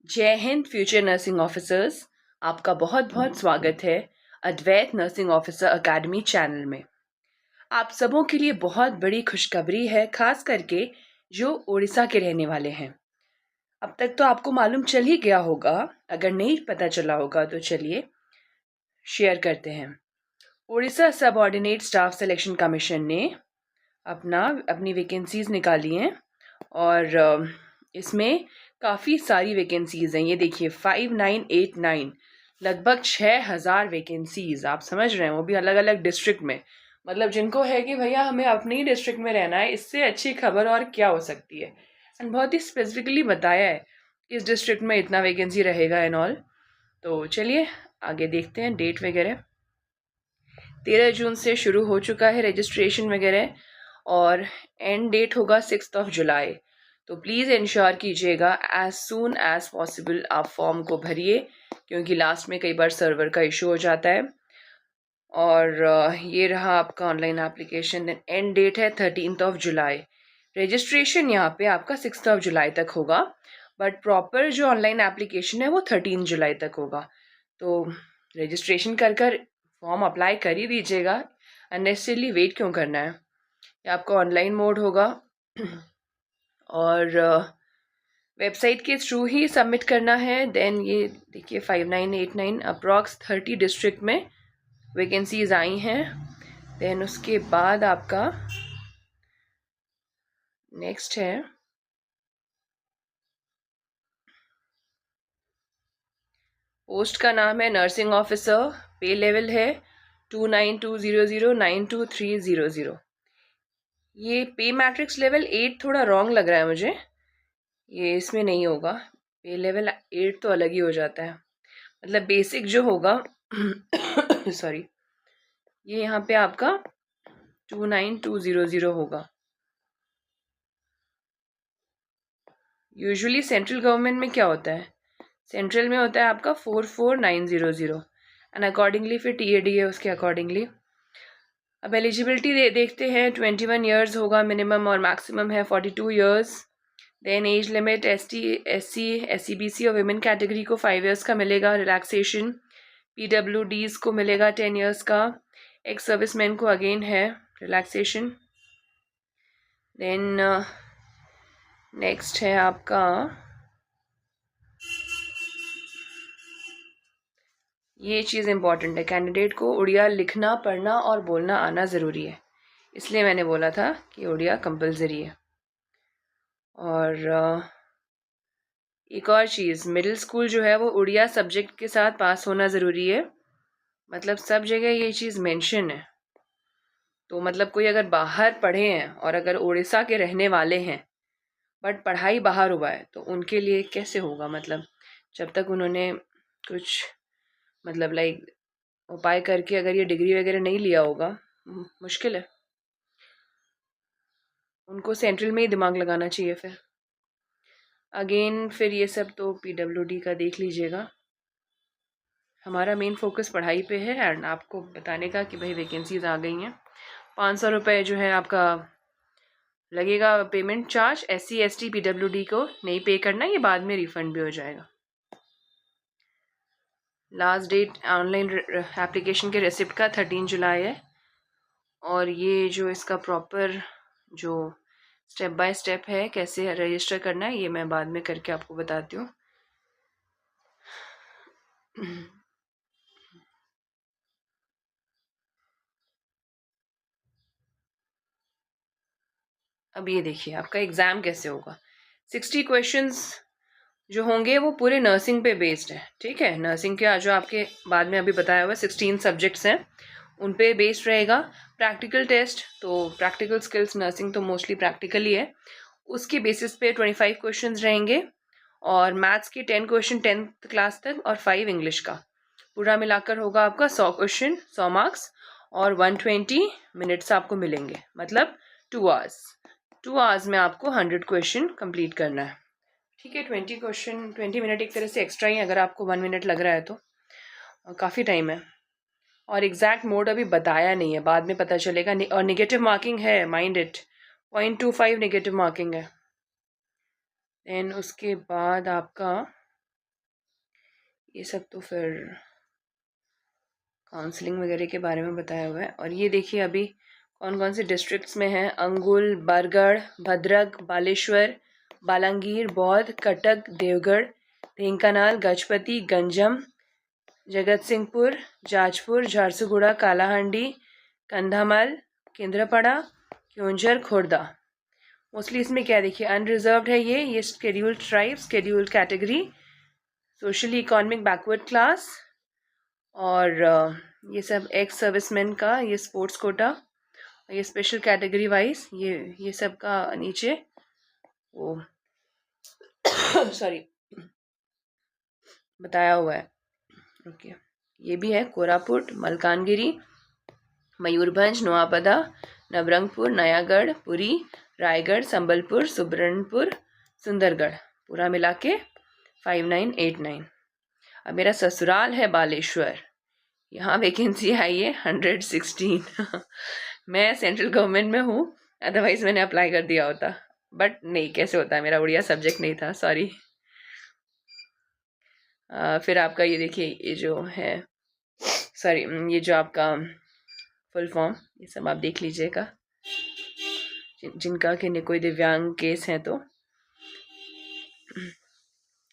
जय Hind future nursing officers, आपका बहुत बहुत स्वागत है अद्वैत नर्सिंग ऑफिसर अकेडमी चैनल में। आप सबों के लिए बहुत बड़ी खुशखबरी है, खास करके जो उड़ीसा के रहने वाले हैं। अब तक तो आपको मालूम चल ही गया होगा, अगर नहीं पता चला होगा तो चलिए शेयर करते हैं। Orissa subordinate staff selection commission ने अपनी वैकेंसीज निकाली हैं और इसमें काफ़ी सारी वैकेंसीज हैं। ये देखिए 5989, लगभग 6000 वैकेंसीज। आप समझ रहे हैं, वो भी अलग अलग डिस्ट्रिक्ट में। मतलब जिनको है कि भैया हमें अपने ही डिस्ट्रिक्ट में रहना है, इससे अच्छी खबर और क्या हो सकती है। एंड बहुत ही स्पेसिफिकली बताया है इस डिस्ट्रिक्ट में इतना वैकेंसी रहेगा एंड ऑल। तो चलिए आगे देखते हैं डेट वगैरह। 13 जून से शुरू हो चुका है रजिस्ट्रेशन वगैरह और एंड डेट होगा 6 जुलाई। तो प्लीज़ इंश्योर कीजिएगा एज सून एज पॉसिबल आप फॉर्म को भरिए, क्योंकि लास्ट में कई बार सर्वर का इशू हो जाता है। और ये रहा आपका ऑनलाइन एप्लीकेशन। एंड डेट है 13 जुलाई। रजिस्ट्रेशन यहाँ पे आपका 6 जुलाई तक होगा, बट प्रॉपर जो ऑनलाइन एप्लीकेशन है वो 13 जुलाई तक होगा। तो रजिस्ट्रेशन कर फॉर्म अप्लाई कर ही दीजिएगा, अननेसेसरीली वेट क्यों करना है। ये आपका ऑनलाइन मोड होगा और वेबसाइट के थ्रू ही सबमिट करना है। देन ये देखिए 5989 अप्रॉक्स 30 डिस्ट्रिक्ट में वैकेंसीज आई हैं। देन उसके बाद आपका नेक्स्ट है पोस्ट का नाम है नर्सिंग ऑफिसर। पे लेवल है 292009 92300। ये पे मैट्रिक्स लेवल 8 थोड़ा रॉन्ग लग रहा है मुझे, ये इसमें नहीं होगा। पे लेवल 8 तो अलग ही हो जाता है, मतलब बेसिक जो होगा सॉरी, ये यहाँ पे आपका 29200 होगा। यूजुअली सेंट्रल गवर्नमेंट में क्या होता है, सेंट्रल में होता है आपका 44900 एंड अकॉर्डिंगली फिर TAD है उसके अकॉर्डिंगली। अब एलिजिबिलिटी देखते हैं। 21 ईयर्स होगा मिनिमम और मैक्सिमम है 42 years. Then age limit ST SC SCBC और विमेन कैटेगरी को 5 ईयर्स का मिलेगा रिलैक्सेशन। PWDs को मिलेगा 10 ईयर्स का। एक्स सर्विसमैन को अगेन है रिलैक्सेशन। देन नेक्स्ट है आपका ये चीज़ इम्पॉर्टेंट है, कैंडिडेट को उड़िया लिखना पढ़ना और बोलना आना ज़रूरी है, इसलिए मैंने बोला था कि उड़िया कंपलसरी है। और एक और चीज़, मिडिल स्कूल जो है वो उड़िया सब्जेक्ट के साथ पास होना ज़रूरी है। मतलब सब जगह ये चीज़ मेंशन है। तो मतलब कोई अगर बाहर पढ़े हैं और अगर उड़ीसा के रहने वाले हैं बट पढ़ाई बाहर हुआ है, तो उनके लिए कैसे होगा। मतलब जब तक उन्होंने कुछ मतलब लाइक उपाय करके अगर ये डिग्री वगैरह नहीं लिया होगा, मुश्किल है। उनको सेंट्रल में ही दिमाग लगाना चाहिए। फिर अगेन फिर ये सब तो PWD का देख लीजिएगा। हमारा मेन फोकस पढ़ाई पे है एंड आपको बताने का कि भाई वैकेंसीज आ गई हैं। 500 रुपये जो है आपका लगेगा payment charge. SC ST PWD को नहीं पे करना, ये बाद में रिफंड भी हो जाएगा। लास्ट डेट ऑनलाइन एप्लीकेशन के रेसिप्ट का 13 जुलाई है। और ये जो इसका प्रॉपर जो स्टेप बाय स्टेप है कैसे रजिस्टर करना है, ये मैं बाद में करके आपको बताती हूँ। अब ये देखिए आपका एग्ज़ाम कैसे होगा। 60 क्वेश्चंस जो होंगे वो पूरे नर्सिंग पे बेस्ड है, ठीक है। नर्सिंग के जो आपके बाद में अभी बताया हुआ 16 सब्जेक्ट्स हैं उन पे बेस्ड रहेगा। प्रैक्टिकल टेस्ट, तो प्रैक्टिकल स्किल्स नर्सिंग तो मोस्टली प्रैक्टिकल ही है, उसके बेसिस पे 25 क्वेश्चंस रहेंगे। और मैथ्स के 10 क्वेश्चन 10th क्लास तक और 5 इंग्लिश का, पूरा मिलाकर होगा आपका 100 क्वेश्चन 100 मार्क्स और 120 मिनट्स आपको मिलेंगे, मतलब 2 आवर्स। 2 आवर्स में आपको 100 क्वेश्चन कंप्लीट करना है, ठीक है। 20 मिनट एक तरह से एक्स्ट्रा ही, अगर आपको 1 मिनट लग रहा है तो काफ़ी टाइम है। और एग्जैक्ट मोड अभी बताया नहीं है, बाद में पता चलेगा। और नेगेटिव मार्किंग है, माइंड इट, 0.25 नेगेटिव मार्किंग है। देन उसके बाद आपका ये सब तो फिर काउंसलिंग वगैरह के बारे में बताया हुआ है। और ये देखिए अभी कौन कौन से डिस्ट्रिक्ट्स में हैं: अंगुल, बरगढ़, भद्रक, बालेश्वर, बालांगीर, बौद्ध, कटक, देवगढ़, ढेंकानाल, गजपति, गंजम, जगत सिंहपुर, जाजपुर, झारसुगुड़ा, कालाहांडी, कंधामल, केंद्रपड़ा, क्योंझर, खोर्दा। मोस्टली इसमें क्या देखिए अनरिजर्व्ड है, ये scheduled tribe, scheduled category, socially economic backward class, और ये सब एक्स सर्विसमैन का, ये स्पोर्ट्स कोटा, ये स्पेशल कैटेगरी वाइज ये सब का नीचे वो सॉरी बताया हुआ है। ओके, ये भी है कोरापुट, मलकानगिरी, मयूरभंज, नोआपदा, नवरंगपुर, नयागढ़, पुरी, रायगढ़, संबलपुर, सुब्रनपुर, सुंदरगढ़, पूरा मिला के 5989। अब मेरा ससुराल है बालेश्वर, यहाँ वैकेंसी आई है 116 मैं सेंट्रल गवर्नमेंट में हूँ, अदरवाइज मैंने अप्लाई कर दिया होता, बट नहीं, कैसे होता है, मेरा उड़िया सब्जेक्ट नहीं था, सॉरी। फिर आपका ये देखिए, ये जो है सॉरी, ये जो आपका फुल फॉर्म, ये सब आप देख लीजिएगा, जिनका कि कोई दिव्यांग केस है तो।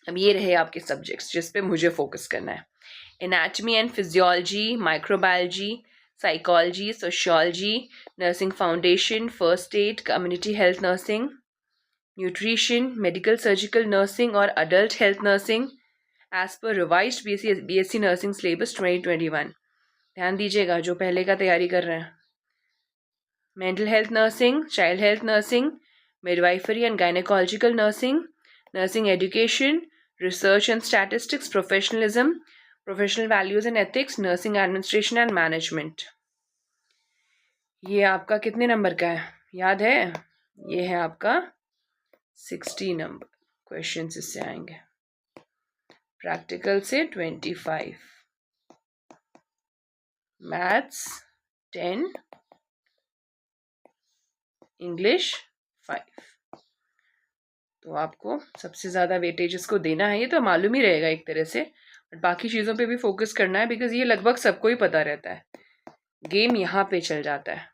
अब ये रहे आपके सब्जेक्ट्स जिस पे मुझे फोकस करना है: anatomy and physiology, microbiology, psychology, sociology, nursing foundation, first aid, community health nursing, nutrition, medical surgical nursing और adult health nursing as per revised BSc nursing syllabus 2021। ध्यान दीजिएगा जो पहले का तैयारी कर रहे हैं। Mental health nursing, child health nursing, midwifery and gynaecological nursing, nursing education, research and statistics, professionalism, professional values and ethics, nursing administration and management. ये आपका कितने नंबर का है याद है? ये है आपका 60 नंबर। क्वेश्चंस इससे आएंगे, प्रैक्टिकल से 25, मैथ्स 10, इंग्लिश 5। तो आपको सबसे ज़्यादा वेटेज इसको देना है, ये तो मालूम ही रहेगा एक तरह से, बट बाकी चीज़ों पे भी फोकस करना है, बिकॉज ये लगभग सबको ही पता रहता है, गेम यहाँ पे चल जाता है।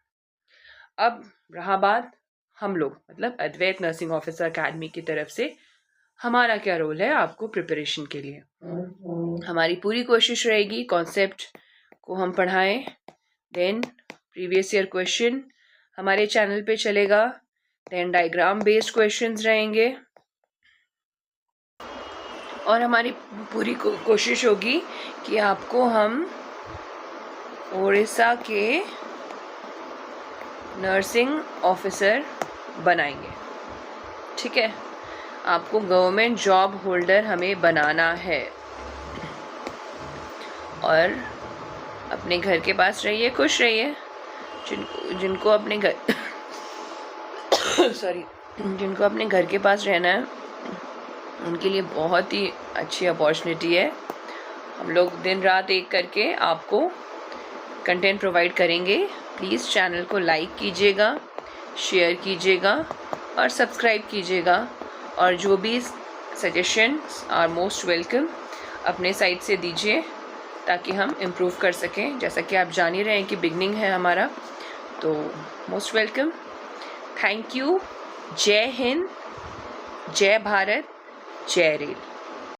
अब रहा बात हम लोग, मतलब अद्वैत नर्सिंग ऑफिसर अकेडमी की तरफ से हमारा क्या रोल है आपको प्रिपरेशन के लिए। हमारी पूरी कोशिश रहेगी कॉन्सेप्ट को हम पढ़ाएं, देन प्रीवियस ईयर क्वेश्चन हमारे चैनल पे चलेगा, देन डायग्राम बेस्ड क्वेश्चंस रहेंगे, और हमारी पूरी कोशिश होगी कि आपको हम उड़ीसा के नर्सिंग ऑफिसर बनाएंगे। ठीक है, आपको गवर्नमेंट जॉब होल्डर हमें बनाना है, और अपने घर के पास रहिए, खुश रहिए। जिनको अपने घर जिनको अपने घर के पास रहना है उनके लिए बहुत ही अच्छी अपॉर्चुनिटी है। हम लोग दिन रात एक करके आपको कंटेंट प्रोवाइड करेंगे। प्लीज़ चैनल को लाइक कीजिएगा, शेयर कीजिएगा और सब्सक्राइब कीजिएगा, और जो भी सजेशंस आर मोस्ट वेलकम अपने साइड से दीजिए ताकि हम इम्प्रूव कर सकें। जैसा कि आप जान ही रहे हैं कि बिगनिंग है हमारा, तो मोस्ट वेलकम। Thank you. जय हिंद, जय भारत, जय रेल।